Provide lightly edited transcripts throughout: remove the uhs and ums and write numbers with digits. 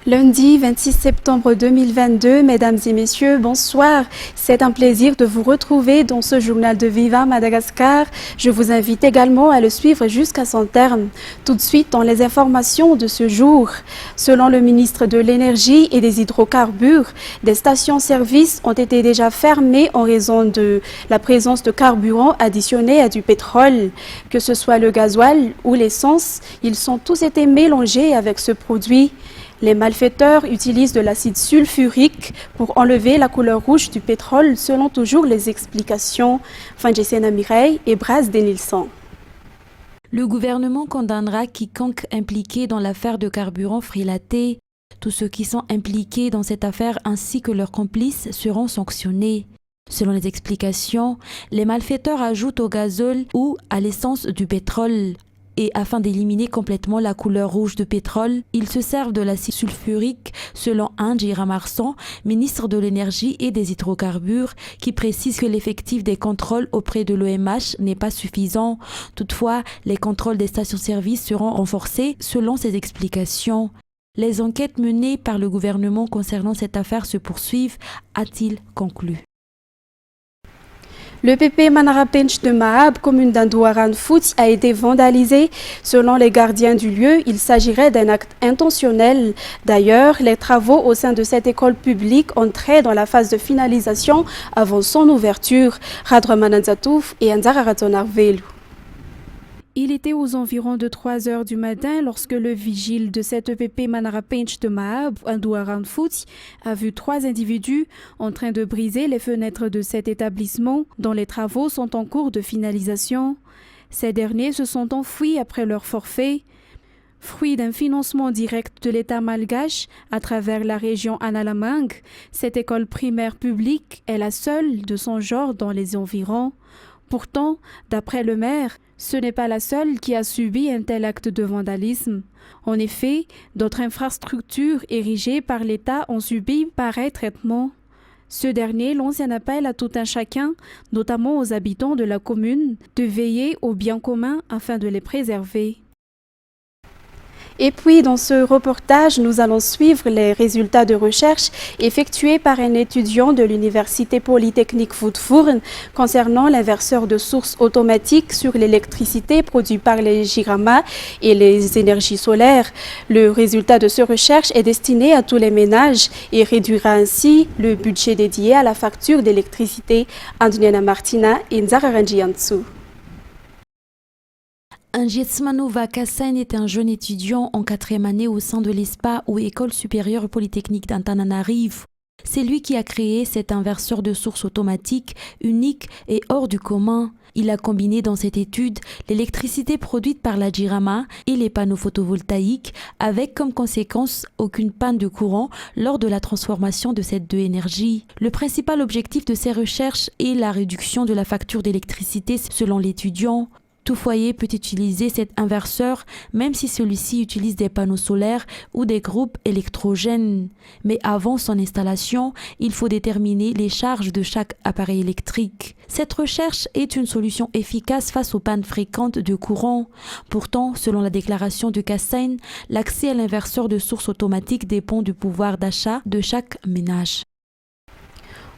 Lundi 26 septembre 2022, mesdames et messieurs, bonsoir. C'est un plaisir de vous retrouver dans ce journal de Viva Madagascar. Je vous invite également à le suivre jusqu'à son terme. Tout de suite, dans les informations de ce jour. Selon le ministre de l'Énergie et des Hydrocarbures, des stations-service ont été déjà fermées en raison de la présence de carburants additionnés à du pétrole. Que ce soit le gasoil ou l'essence, ils ont tous été mélangés avec ce produit. Les malfaiteurs utilisent de l'acide sulfurique pour enlever la couleur rouge du pétrole, selon toujours les explications. Fanjesena Mireille et Bras Denilson. Le gouvernement condamnera quiconque impliqué dans l'affaire de carburant frilaté. Tous ceux qui sont impliqués dans cette affaire ainsi que leurs complices seront sanctionnés. Selon les explications, les malfaiteurs ajoutent au gazole ou à l'essence du pétrole. Et afin d'éliminer complètement la couleur rouge de pétrole, ils se servent de l'acide sulfurique, selon Angie Ramarsan, ministre de l'Énergie et des Hydrocarbures, qui précise que l'effectif des contrôles auprès de l'OMH n'est pas suffisant. Toutefois, les contrôles des stations-service seront renforcés selon ces explications. Les enquêtes menées par le gouvernement concernant cette affaire se poursuivent, a-t-il conclu. Le PP Manarapench de Mahab, commune d'Andouaran Foot, a été vandalisé. Selon les gardiens du lieu, il s'agirait d'un acte intentionnel. D'ailleurs, les travaux au sein de cette école publique entraient dans la phase de finalisation avant son ouverture. Radra Mananzatouf et Anzara Ratonarvelu. Il était aux environs de 3 heures du matin lorsque le vigile de cette EPP Manarapench de Mahab, Andouaran Foot, a vu 3 individus en train de briser les fenêtres de cet établissement dont les travaux sont en cours de finalisation. Ces derniers se sont enfuis après leur forfait. Fruit d'un financement direct de l'État malgache à travers la région Analamang, cette école primaire publique est la seule de son genre dans les environs. Pourtant, d'après le maire, ce n'est pas la seule qui a subi un tel acte de vandalisme. En effet, d'autres infrastructures érigées par l'État ont subi pareil traitement. Ce dernier lance un appel à tout un chacun, notamment aux habitants de la commune, de veiller au bien commun afin de les préserver. Et puis, dans ce reportage, nous allons suivre les résultats de recherche effectués par un étudiant de l'Université Polytechnique Voutfourne concernant l'inverseur de source automatique sur l'électricité produite par les Jirama et les énergies solaires. Le résultat de cette recherche est destiné à tous les ménages et réduira ainsi le budget dédié à la facture d'électricité. Andriana Martina et Nzara Ranjiansu. Angietsmano Vakasen est un jeune étudiant en 4e année au sein de l'ESPA ou École supérieure polytechnique d'Antananarivo. C'est lui qui a créé cet inverseur de source automatique, unique et hors du commun. Il a combiné dans cette étude l'électricité produite par la Jirama et les panneaux photovoltaïques avec comme conséquence aucune panne de courant lors de la transformation de ces deux énergies. Le principal objectif de ces recherches est la réduction de la facture d'électricité selon l'étudiant. Tout foyer peut utiliser cet inverseur, même si celui-ci utilise des panneaux solaires ou des groupes électrogènes. Mais avant son installation, il faut déterminer les charges de chaque appareil électrique. Cette recherche est une solution efficace face aux pannes fréquentes de courant. Pourtant, selon la déclaration de Kassain, l'accès à l'inverseur de source automatique dépend du pouvoir d'achat de chaque ménage.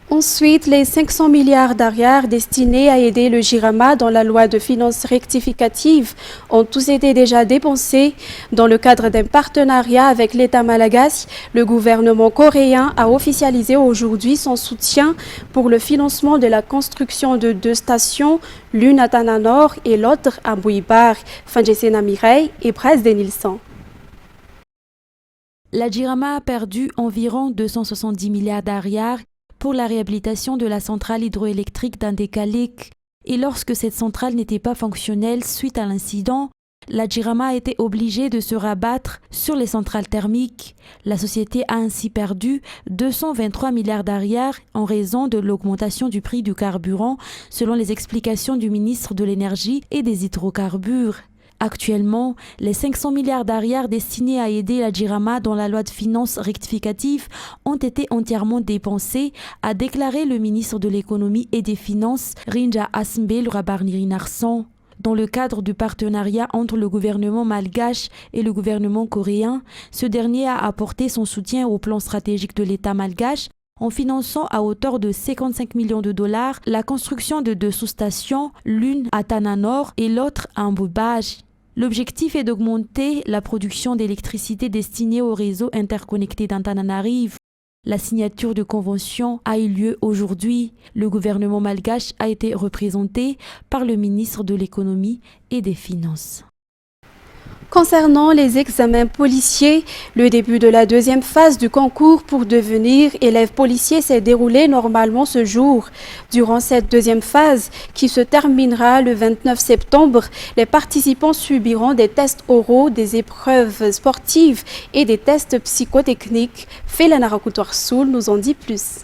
Ensuite, les 500 milliards d'ariars destinés à aider le Jirama dans la loi de finances rectificative ont tous été déjà dépensés. Dans le cadre d'un partenariat avec l'État malagasy, le gouvernement coréen a officialisé aujourd'hui son soutien pour le financement de la construction de 2 stations, l'une à Tananor et l'autre à Bouibar. Fanjesena Mireille et Bras Denilson. La Jirama a perdu environ 270 milliards d'ariars pour la réhabilitation de la centrale hydroélectrique d'Andekalik. Et lorsque cette centrale n'était pas fonctionnelle suite à l'incident, la Jirama a été obligée de se rabattre sur les centrales thermiques. La société a ainsi perdu 223 milliards d'ariars en raison de l'augmentation du prix du carburant, selon les explications du ministre de l'Énergie et des Hydrocarbures. Actuellement, les 500 milliards d'ariars destinés à aider la Jirama dans la loi de finances rectificative ont été entièrement dépensés, a déclaré le ministre de l'économie et des finances Rinja Asmbel Rabarnirinarsan. Dans le cadre du partenariat entre le gouvernement malgache et le gouvernement coréen, ce dernier a apporté son soutien au plan stratégique de l'État malgache en finançant à hauteur de 55 millions de dollars la construction de 2 sous-stations, l'une à Tananor et l'autre à Mbubaj. L'objectif est d'augmenter la production d'électricité destinée au réseau interconnecté d'Antananarive. La signature de convention a eu lieu aujourd'hui. Le gouvernement malgache a été représenté par le ministre de l'Économie et des Finances. Concernant les examens policiers, le début de la deuxième phase du concours pour devenir élève policier s'est déroulé normalement ce jour. Durant cette deuxième phase, qui se terminera le 29 septembre, les participants subiront des tests oraux, des épreuves sportives et des tests psychotechniques. Felana Rakoutoir Soul nous en dit plus.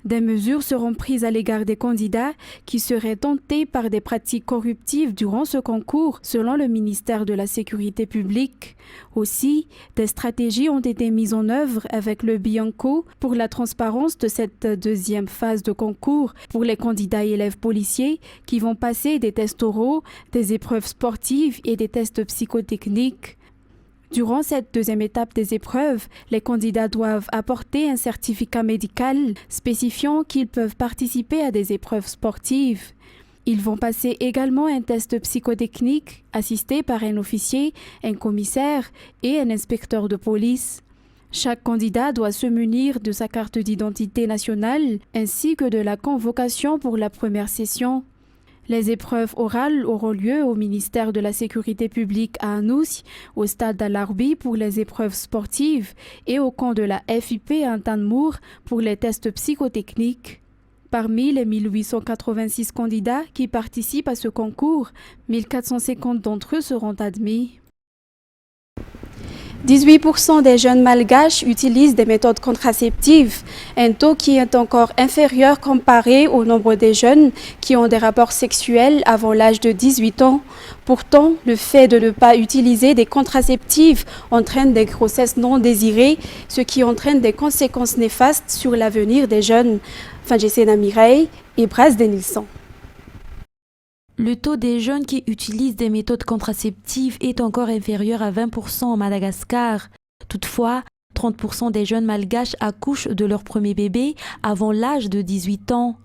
Des mesures seront prises à l'égard des candidats qui seraient tentés par des pratiques corruptives durant ce concours, selon le ministère de la Sécurité publique. Aussi, des stratégies ont été mises en œuvre avec le Bianco pour la transparence de cette deuxième phase de concours pour les candidats et élèves policiers qui vont passer des tests oraux, des épreuves sportives et des tests psychotechniques. Durant cette deuxième étape des épreuves, les candidats doivent apporter un certificat médical spécifiant qu'ils peuvent participer à des épreuves sportives. Ils vont passer également un test psychotechnique assisté par un officier, un commissaire et un inspecteur de police. Chaque candidat doit se munir de sa carte d'identité nationale ainsi que de la convocation pour la première session. Les épreuves orales auront lieu au ministère de la Sécurité publique à Anoussi, au stade d'Al-Arbi pour les épreuves sportives et au camp de la FIP à Antanmour pour les tests psychotechniques. Parmi les 1886 candidats qui participent à ce concours, 1450 d'entre eux seront admis. 18% des jeunes malgaches utilisent des méthodes contraceptives, un taux qui est encore inférieur comparé au nombre des jeunes qui ont des rapports sexuels avant l'âge de 18 ans. Pourtant, le fait de ne pas utiliser des contraceptifs entraîne des grossesses non désirées, ce qui entraîne des conséquences néfastes sur l'avenir des jeunes. Fanjesena Mireille et Bras Denilson. Le taux des jeunes qui utilisent des méthodes contraceptives est encore inférieur à 20% en Madagascar. Toutefois, 30% des jeunes malgaches accouchent de leur premier bébé avant l'âge de 18 ans.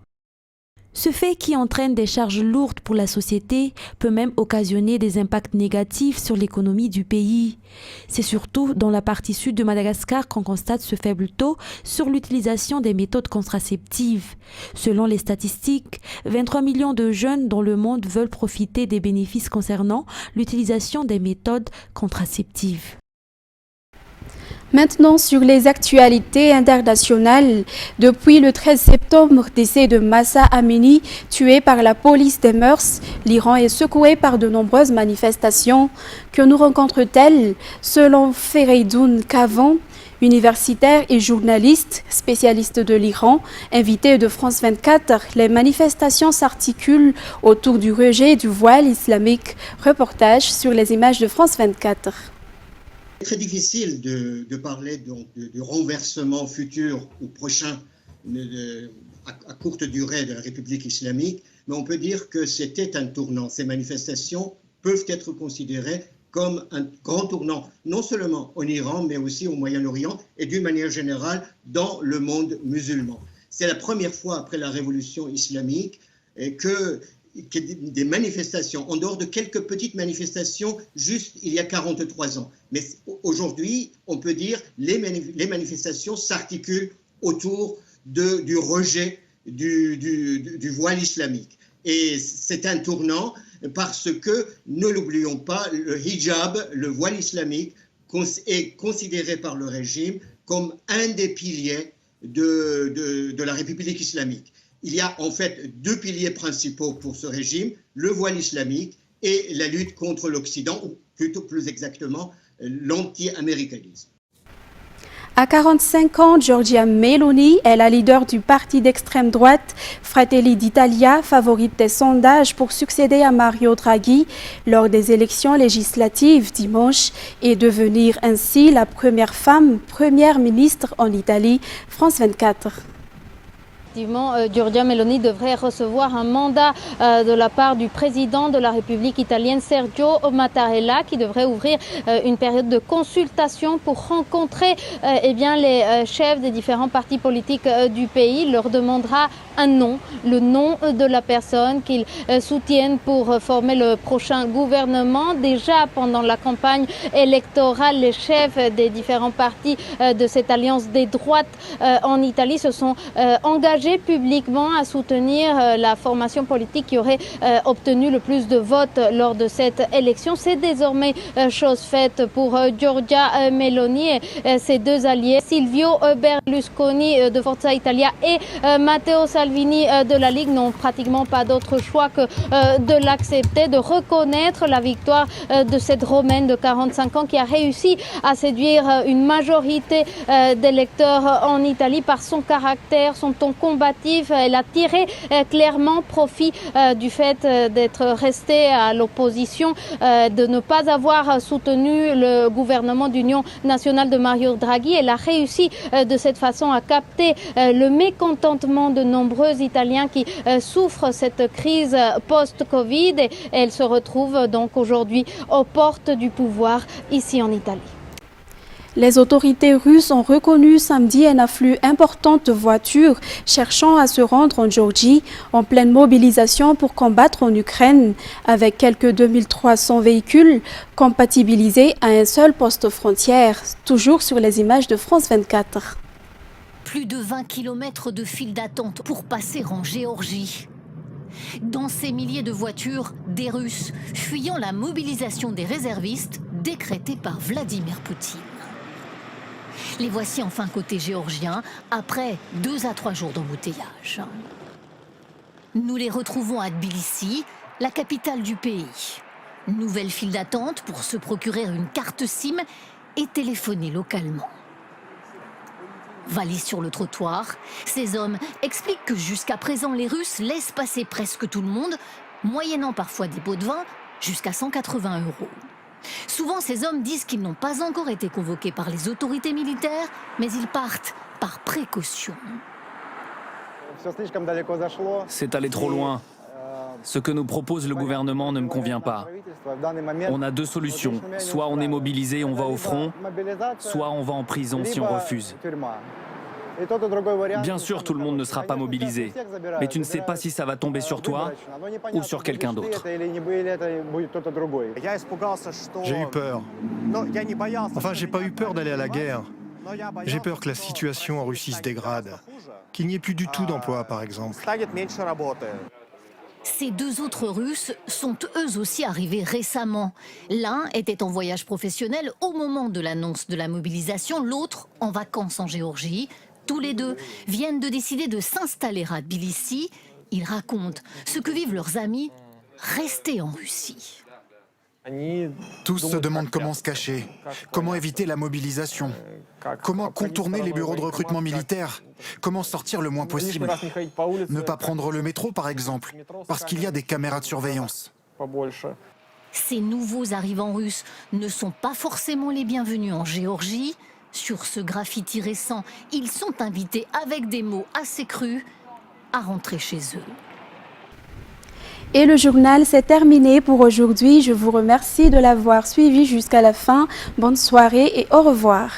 Ce fait qui entraîne des charges lourdes pour la société peut même occasionner des impacts négatifs sur l'économie du pays. C'est surtout dans la partie sud de Madagascar qu'on constate ce faible taux sur l'utilisation des méthodes contraceptives. Selon les statistiques, 23 millions de jeunes dans le monde veulent profiter des bénéfices concernant l'utilisation des méthodes contraceptives. Maintenant, sur les actualités internationales, depuis le 13 septembre, décès de Mahsa Amini, tué par la police des mœurs, l'Iran est secoué par de nombreuses manifestations. Que nous rencontre-t-elle? Selon Fereidoun Kavan, universitaire et journaliste, spécialiste de l'Iran, invité de France 24, les manifestations s'articulent autour du rejet du voile islamique. Reportage sur les images de France 24. C'est très difficile de parler donc du renversement futur ou prochain à courte durée de la République islamique, mais on peut dire que c'était un tournant. Ces manifestations peuvent être considérées comme un grand tournant, non seulement en Iran, mais aussi au Moyen-Orient et d'une manière générale dans le monde musulman. C'est la première fois après la révolution islamique que des manifestations, en dehors de quelques petites manifestations juste il y a 43 ans. Mais aujourd'hui, on peut dire les manifestations s'articulent autour du rejet du voile islamique. Et c'est un tournant parce que, ne l'oublions pas, le hijab, le voile islamique, est considéré par le régime comme un des piliers de la République islamique. Il y a en fait deux piliers principaux pour ce régime, le voile islamique et la lutte contre l'Occident, ou plutôt plus exactement l'anti-américanisme. À 45 ans, Giorgia Meloni est la leader du parti d'extrême droite Fratelli d'Italia, favorite des sondages pour succéder à Mario Draghi lors des élections législatives dimanche et devenir ainsi la première femme première ministre en Italie. France 24. Effectivement, Giorgia Meloni devrait recevoir un mandat de la part du président de la République italienne, Sergio Mattarella, qui devrait ouvrir une période de consultation pour rencontrer les chefs des différents partis politiques du pays. Il leur demandera un nom, le nom de la personne qu'ils soutiennent pour former le prochain gouvernement. Déjà pendant la campagne électorale, les chefs des différents partis de cette alliance des droites en Italie se sont engagés publiquement à soutenir la formation politique qui aurait obtenu le plus de votes lors de cette élection. C'est désormais chose faite pour Giorgia Meloni et ses deux alliés, Silvio Berlusconi de Forza Italia et Matteo Salvini de la Ligue, n'ont pratiquement pas d'autre choix que de l'accepter, de reconnaître la victoire de cette Romaine de 45 ans qui a réussi à séduire une majorité d'électeurs en Italie par son caractère, son ton combatif. Elle a tiré clairement profit du fait d'être restée à l'opposition, de ne pas avoir soutenu le gouvernement d'union nationale de Mario Draghi. Elle a réussi de cette façon à capter le mécontentement de nombreux Italiens qui souffrent cette crise post-Covid et elle se retrouve donc aujourd'hui aux portes du pouvoir ici en Italie. Les autorités russes ont reconnu samedi un afflux important de voitures cherchant à se rendre en Géorgie en pleine mobilisation pour combattre en Ukraine, avec quelques 2300 véhicules compatibilisés à un seul poste frontière, toujours sur les images de France 24. Plus de 20 km de file d'attente pour passer en Géorgie. Dans ces milliers de voitures, des Russes fuyant la mobilisation des réservistes décrétée par Vladimir Poutine. Les voici enfin côté géorgien, après 2 à 3 jours d'embouteillage. Nous les retrouvons à Tbilissi, la capitale du pays. Nouvelle file d'attente pour se procurer une carte SIM et téléphoner localement. Valise sur le trottoir, ces hommes expliquent que jusqu'à présent, les Russes laissent passer presque tout le monde, moyennant parfois des pots de vin jusqu'à 180 €. Souvent, ces hommes disent qu'ils n'ont pas encore été convoqués par les autorités militaires, mais ils partent par précaution. C'est allé trop loin. Ce que nous propose le gouvernement ne me convient pas. On a 2 solutions. Soit on est mobilisé, on va au front, soit on va en prison si on refuse. Bien sûr, tout le monde ne sera pas mobilisé, mais tu ne sais pas si ça va tomber sur toi ou sur quelqu'un d'autre. J'ai eu peur. Enfin, j'ai pas eu peur d'aller à la guerre. J'ai peur que la situation en Russie se dégrade, qu'il n'y ait plus du tout d'emploi, par exemple. Ces 2 autres Russes sont eux aussi arrivés récemment. L'un était en voyage professionnel au moment de l'annonce de la mobilisation, l'autre en vacances en Géorgie. Tous les 2 viennent de décider de s'installer à Tbilissi. Ils racontent ce que vivent leurs amis restés en Russie. Tous se demandent comment se cacher, comment éviter la mobilisation, comment contourner les bureaux de recrutement militaires, comment sortir le moins possible. Ne pas prendre le métro, par exemple, parce qu'il y a des caméras de surveillance. Ces nouveaux arrivants russes ne sont pas forcément les bienvenus en Géorgie. Sur ce graffiti récent, ils sont invités avec des mots assez crus à rentrer chez eux. Et le journal s'est terminé pour aujourd'hui. Je vous remercie de l'avoir suivi jusqu'à la fin. Bonne soirée et au revoir.